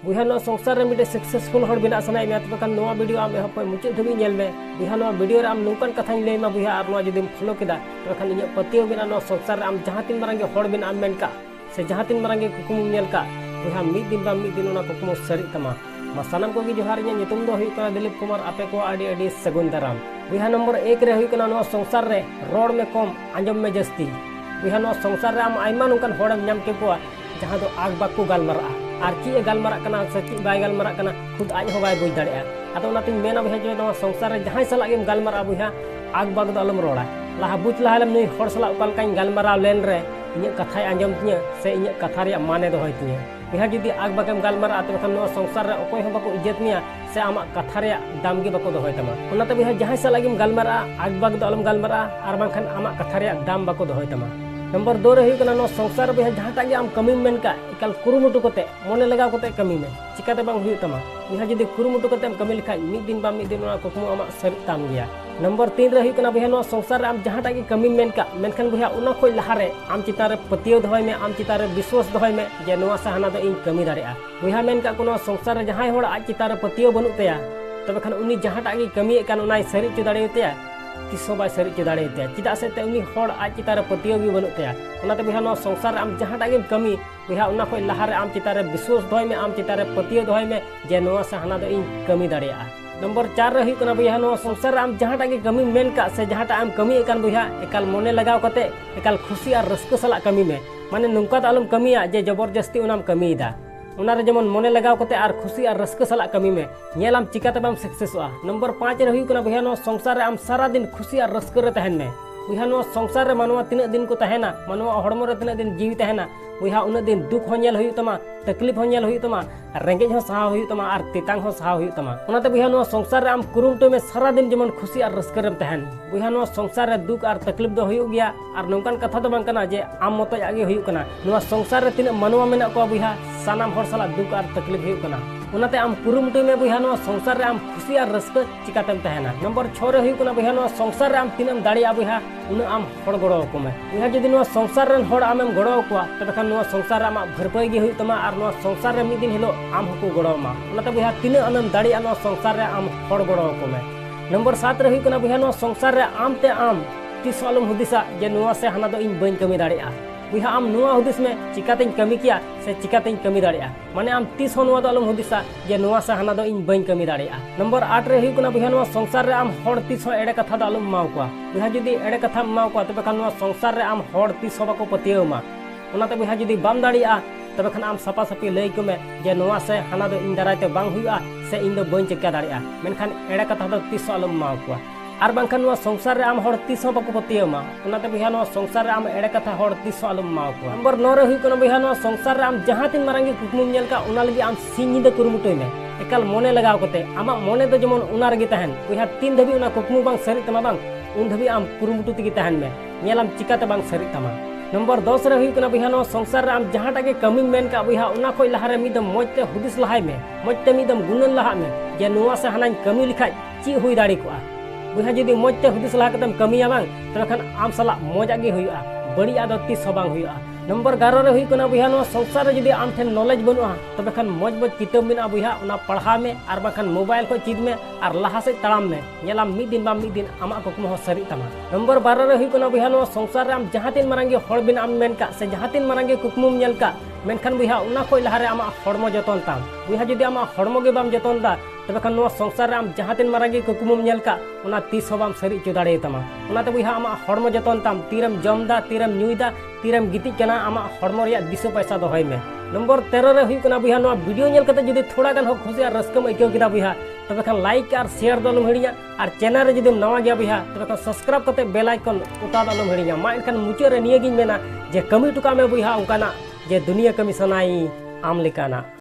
बुहा no संसार रे मिटे सक्सेसफुल हर बिना सनाय मे तबे खान नोआ वीडियो आम एहब मुचाद धबी नेल मे बुहा नो वीडियो रे आम नोकान कथा लay मा बुहा आर नो जदिम फॉलो केदा तबे खान इᱧ पतियो बिना नो संसार रे आम जहां तीन मारंगे हर बिना आम मेन का से जहां तीन मारंगे कुकुम नेल का बुहा मिद दिन बा मिद दिन ओना कुकुम सरी तमा मा सानाम को गी जोहार इᱧ नितुम दो हुई कना दिलीप कुमार आपे को आडी आडी सगुन दाराम बुहा नंबर 1 रे हुई कना नो संसार रे रोड में कम आंजम में जस्ती बुहा नो संसार रे आम आयमा नोकान होड़म नाम के को जहां दो आग बाकू गालमारा और ची गालमारा कना से ची बाय गालमारा कना खुद आज हो बाय बुझ दाड़े आदो नातिन मेना बुहा जो नो संसार रे जहां सला गेम गालमारा बुहा आग बाग दो अलम रोड़ा लाहा बुझ लाहलम नुई हर सला उकाल काइन गालमारा लेन रे इᱧ कथा आंजम तिया से इᱧ कथा रे माने दो होय तिया बुहा जुदी आग बागम गालमारा तबे खान नो संसार रे अकोय हो बाको इज्जत निया से आमा कथा रे दाम गे बाको दो होय तमा ओनाते बुहा जहां सला गेम गालमारा आग बाग दो अलम गालमारा आर बांखान आमा कथा रे दाम बाको दो होय तमा नंबर 2 रे हुई नो संसार बुहा जहां तागे आम कमी मेन का एकाल कुरुमुटु कोते मोने लगाव कोते कमी में चिकाते बांग हुई तमा बुहा जुदी कुरुमुटु कोते आम कमी लिखा मिद दिन बा मिद दिन ओना कुकुम आमा सरी ताम गया नंबर 3 रे हुई कना बुहा नो संसार रे आम जहां तागे कमी मेन का मेनखान बुहा उना खोय लहा रे आम चिता रे पतियो दहोय में आम चिता रे विश्वास दहोय में जे नोआ से हाना दो इन कमी दाड़ेआ बुहा मेन का कोनो संसार रे जहां होड़ आज चिता रे पतियो बनु तया तबे खान उनी जहां तागे कमी एकान उनाय सरी चु दाड़े तया तिसो बाय सरी चु दाड़े तया चिदा से ते उनी होड़ आज चिता रे पतियो गी बनु तया ओनाते बुहा नो संसार आम जहां तागे कमी बुहा उना खोय लहा रे आम चिता रे विश्वास दहोय में आम चिता रे पतियो दहोय में जे नोआ से हाना दो इन कमी दाड़ेआ नंबर 4 रे हुई कना बुहा नो संसार आम जहां तागे कमी मेन का से जहां ता आम कमी एकान बुहा एकाल मोने लगाव कते एकाल खुशी और रस्क सला कमी में माने नुंका त आलम कमिया जे जबरदस्ती उनाम कमीदा उना रे जेमन मोने लगाव कते और खुशी और रस्क सला कमी में नेलाम चिकाते बाम सक्सेसआ नंबर 5 रे हुई कना बुहा नो संसार रे आम सारा दिन खुशी और रस्क रे तहन में बुहा नो संसार रे मानवा तिना दिन को तहना मानवा हड़मो रे तिना दिन जीवी तहना बुहा उना दिन दुख हो नेल हुई तमा तकलीफ हो नेल हुई तमा रेंगेज हो सहा हुई तमा और तितांग हो सहा हुई तमा उनाते बुहा नो संसार रे आम कुरुमटो में सारा दिन जेमन खुशी और रस्क रे तहन बुहा नो संसार रे दुख और तकलीफ दो हुई गया और नोंकान कथा दो बांग कना जे आम मतो आगे हुई कना नो संसार रे तिना मानवा मेना को बुहा सानाम हर सला दुख और तकलीफ हुई कना उनाते आम कुरुमटो में बुहा नो संसार रे आम खुशी और रस्क चिकातेम तहना नंबर 6 रे हुई कना बुहा नो संसार रे आम तिनम दाड़िया बुहा उना आम हड़ गड़ो को में बुहा जदि नो संसार रे हड़ आमेम गड़ो को तबे खान नो संसार रे आम भरपाई गे हुई तमा और नो संसार रे मिद दिन हिलो आम हको गड़ो मा उनाते बुहा तिना आमेम दाड़िया नो संसार रे आम हड़ गड़ो को में नंबर 7 रे हुई कना बुहा नो संसार रे आम ते आम तिस आलम हुदिसा जे नोआ से हाना दो इन बइन कमी दाड़िया बुहा आम नुआ हुदिस में चिकाते कमी किया से चिकाते कमी दाड़िया माने आम तीस नुआ दो आलम हुदिसा जे नुआ से हाना दो इन बइन कमी दाड़िया नंबर 8 रे हुई कना बुहा नुआ संसार रे आम हड़ तीस एड़े कथा दो आलम माव को बुहा जुदी एड़े कथा माव को तबे खान नुआ संसार रे आम हड़ तीस बाको पतियो मा ओनाते बुहा जुदी बाम दाड़िया तबे खान आम सपा सपी लई को में जे नुआ से हाना दो इन दारायते बांग हुआ से इन दो बइन चिका दाड़िया मेनखान एड़े कथा दो तीस आलम माव को और बांखान नुआ संसार रे आम हड़ तीस बाको पतियो मा ओनाते बुहा नुआ संसार रे आम एड़े कथा हड़ तीस आलम माव को नंबर 9 रे हुई कना बुहा नुआ संसार रे आम जहां तीन मारंगे कुकमुम नेल का उना लगी आम सिन निदा कुरुमुटोय में एकाल मोने लगाव कते आमा मोने दो जेमन उना रगी तहन बुहा तीन धबी उना कुकमु बांग सरी तमा बांग उन धबी आम कुरुमुटु तिगी तहन में नेलाम चिकाते बांग सरी तमा नंबर 10 रे हुई कना बुहा नो संसार रे आम जहां तागे कमी मेन का बुहा उना खोय लहा रे मिदम मोजते हुदिस लहाय में मोजते मिदम गुणन लहा में जे नुआ से हानान कमी लिखाय ची हुई दाड़ी को बुहा जदि मोजते हुदिस लहा कतम कमिया बांग तबे खान आम सला मोज आगे हुआ बड़ी आदत तीस बांग हुआ नंबर 11 रे हुई कना बुहा नो संसार रे जदि आम ठेन नॉलेज बनुआ तबे खान मोज मोज किताब मेना बुहा उना पढ़ा में और बाखान मोबाइल को चीज में और लहा से तड़ाम में नेला मिद दिन बा मिद दिन आमा कुकम हो सरी तमा नंबर 12 रे हुई कना बुहा नो संसार रे आम जहां तीन मारंगे हड़ बिन आम मेन का से जहां तीन मारंगे कुकमुम नेल का मेनखान बुहा उना खोय लहा रे आमा हड़मो जतन ताम बुहा जदि आमा हड़मो गे बाम जतन दा तबे खान नो संसार रे आम जहां तीन मारंगे कुकमुम नेल का उना तीस हो बाम सरी चु दाड़े तमा उनाते बुहा आमा हड़मो जतन ताम तीरम जमदा तीरम न्यूदा तीरम गिति कना आमा हड़मो रिया दिसो पैसा दोहय में नंबर 13 रे हुई कना बुहा नो वीडियो नेल कते जदि थोड़ा गान हो खुशी और रस्कम आइको किदा बुहा तबे खान लाइक और शेयर दलम हिड़िया और चैनल रे जदि नवा गया बुहा तबे खान सब्सक्राइब कते बेल आइकन उता दलम हिड़िया मा एनखान मुचे रे निया गिन मेना जे कमी टुका में बुहा उकाना जे दुनिया कमी सनाई आम लेकाना।